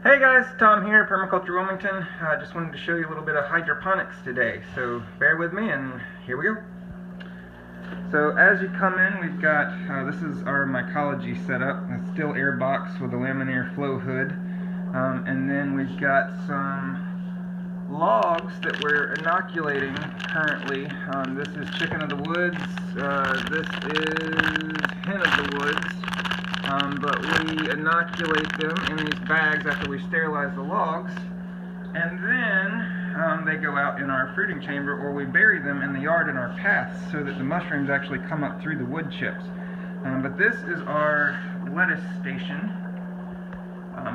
Hey guys, Tom here, Permaculture Wilmington. I just wanted to show you a little bit of hydroponics today, so bear with me and here we go. So as you come in, we've got, this is our mycology setup, a still air box with a laminar flow hood, and then we've got some logs that we're inoculating currently. This is chicken of the woods, this is hen of the woods. But we inoculate them in these bags after we sterilize the logs, and then they go out in our fruiting chamber, or we bury them in the yard in our paths so that the mushrooms actually come up through the wood chips. But this is our lettuce station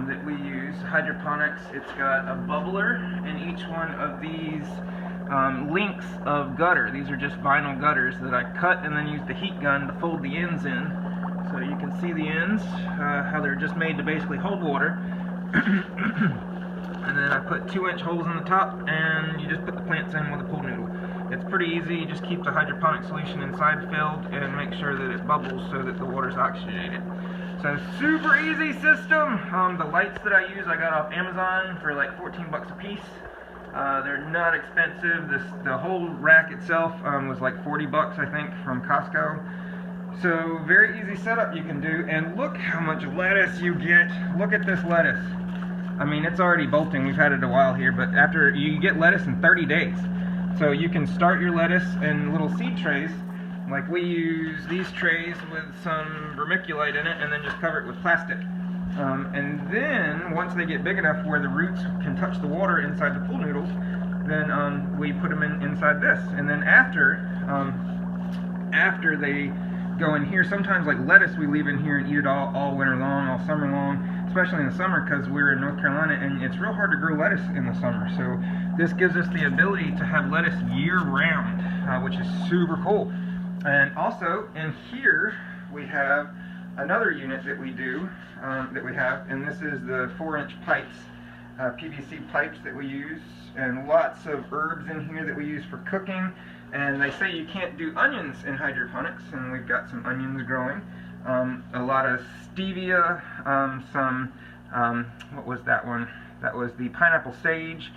that we use, hydroponics. It's got a bubbler in each one of these lengths of gutter. These are just vinyl gutters that I cut and then use the heat gun to fold the ends in. So you can see the ends, how they're just made to basically hold water. And then I put 2-inch holes in the top, and you just put the plants in with a pool noodle. It's pretty easy. You just keep the hydroponic solution inside filled and make sure that it bubbles so that the water's oxygenated. So super easy system. The lights that I use I got off Amazon for like 14 bucks a piece. They're not expensive. The whole rack itself was like 40 bucks I think from Costco. So very easy setup you can do, and look how much lettuce you get. Look at this lettuce. I mean, it's already bolting. We've had it a while here, but after you get lettuce in 30 days. So you can start your lettuce in little seed trays. Like we use these trays with some vermiculite in it, and then just cover it with plastic. And then once they get big enough where the roots can touch the water inside the pool noodles, then we put them inside this. And then after they go in here, sometimes like lettuce we leave in here and eat it all winter long, all summer long, especially in the summer because we're in North Carolina and it's real hard to grow lettuce in the summer. So this gives us the ability to have lettuce year round, which is super cool. And also in here we have another unit that we do, and this is the 4-inch pipes, PVC pipes that we use, and lots of herbs in here that we use for cooking. And they say you can't do onions in hydroponics, and we've got some onions growing. A lot of stevia, what was that one? That was the pineapple sage.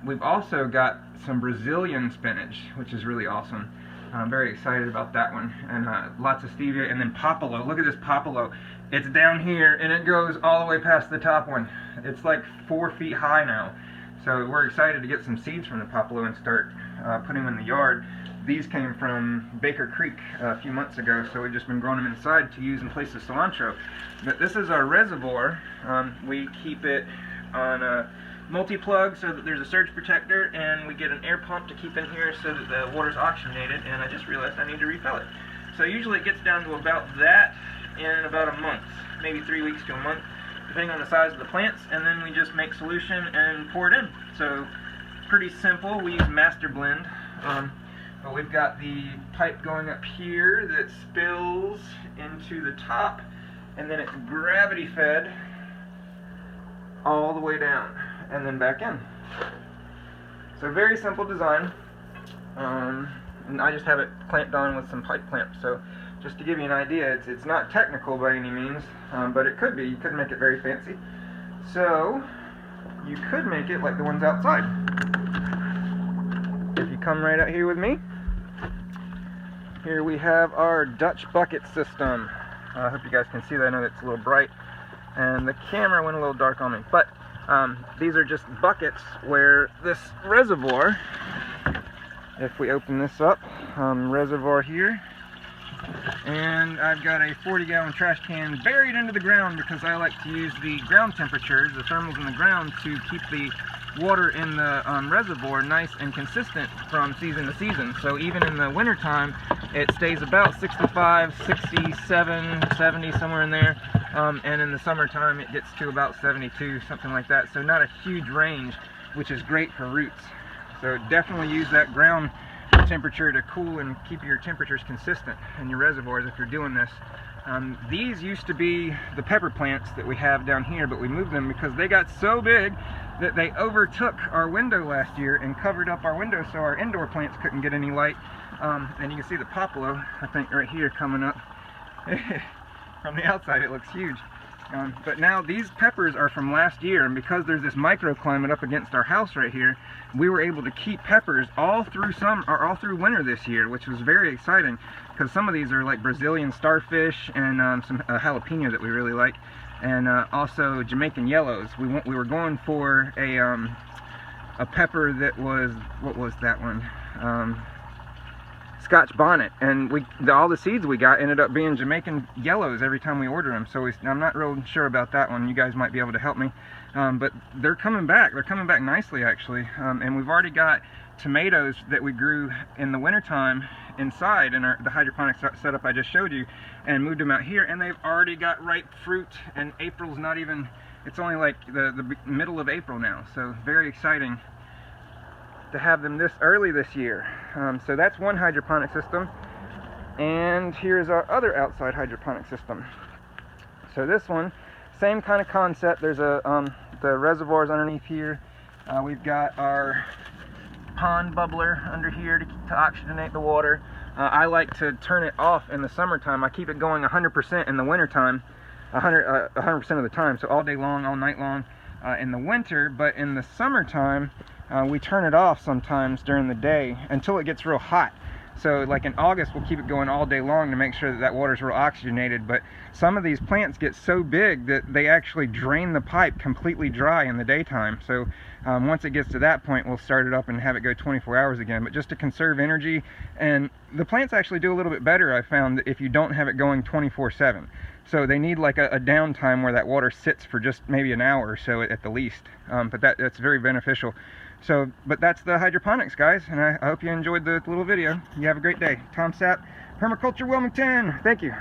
We've also got some Brazilian spinach, which is really awesome. I'm very excited about that one. And lots of stevia, and then popolo. Look at this popolo. It's down here, and it goes all the way past the top one. It's like 4 feet high now. So we're excited to get some seeds from the popolo and start putting them in the yard. These came from Baker Creek a few months ago, so we've just been growing them inside to use in place of cilantro. But this is our reservoir. We keep it on a multi-plug so that there's a surge protector, and we get an air pump to keep in here so that the water's oxygenated, and I just realized I need to refill it. So usually it gets down to about that in about a month, maybe 3 weeks to a month, depending on the size of the plants, and then we just make solution and pour it in. So pretty simple. We use master blend, but we've got the pipe going up here that spills into the top, and then it's gravity fed all the way down and then back in. So very simple design, and I just have it clamped on with some pipe clamps. So just to give you an idea, it's not technical by any means, but it could be. You could make it very fancy. So you could make it like the ones outside. If you come right out here with me, here we have our Dutch bucket system. I hope you guys can see that. I know it's a little bright, and the camera went a little dark on me. But these are just buckets where this reservoir, if we open this up, reservoir here, and I've got a 40-gallon trash can buried into the ground because I like to use the ground temperatures, the thermals in the ground, to keep the water in the reservoir nice and consistent from season to season. So even in the winter time, it stays about 65, 67, 70, somewhere in there. And in the summertime, it gets to about 72, something like that. So not a huge range, which is great for roots. So definitely use that ground temperature to cool and keep your temperatures consistent in your reservoirs if you're doing this. These used to be the pepper plants that we have down here, but we moved them because they got so big that they overtook our window last year and covered up our window so our indoor plants couldn't get any light. And you can see the popolo, I think, right here coming up. From the outside it looks huge. But now these peppers are from last year, and because there's this microclimate up against our house right here, we were able to keep peppers all through all through winter this year, which was very exciting, because some of these are like Brazilian starfish and some jalapeno that we really like, and also Jamaican yellows. We were going for a pepper that was, what was that one? Scotch bonnet, and all the seeds we got ended up being Jamaican yellows every time we ordered them. So I'm not real sure about that one. You guys might be able to help me, but they're coming back. They're coming back nicely, actually. And we've already got tomatoes that we grew in the wintertime inside in the hydroponics setup I just showed you, and moved them out here, and they've already got ripe fruit. And April's not even, it's only like the middle of April now, so very exciting to have them this early this year. So that's one hydroponic system, and here's our other outside hydroponic system. So this one, same kind of concept. There's the reservoirs underneath here. We've got our pond bubbler under here to oxygenate the water. I like to turn it off in the summertime. I keep it going 100% in the wintertime, 100% of the time, so all day long, all night long in the winter. But in the summertime, we turn it off sometimes during the day until it gets real hot. So like in August, we'll keep it going all day long to make sure that water's real oxygenated. But some of these plants get so big that they actually drain the pipe completely dry in the daytime. So once it gets to that point, we'll start it up and have it go 24 hours again. But just to conserve energy, and the plants actually do a little bit better, I found, if you don't have it going 24/7. So they need like a downtime where that water sits for just maybe an hour or so at the least. But that's very beneficial. So, but that's the hydroponics, guys, and I hope you enjoyed the little video. You have a great day. Tom Sapp, Permaculture Wilmington. Thank you.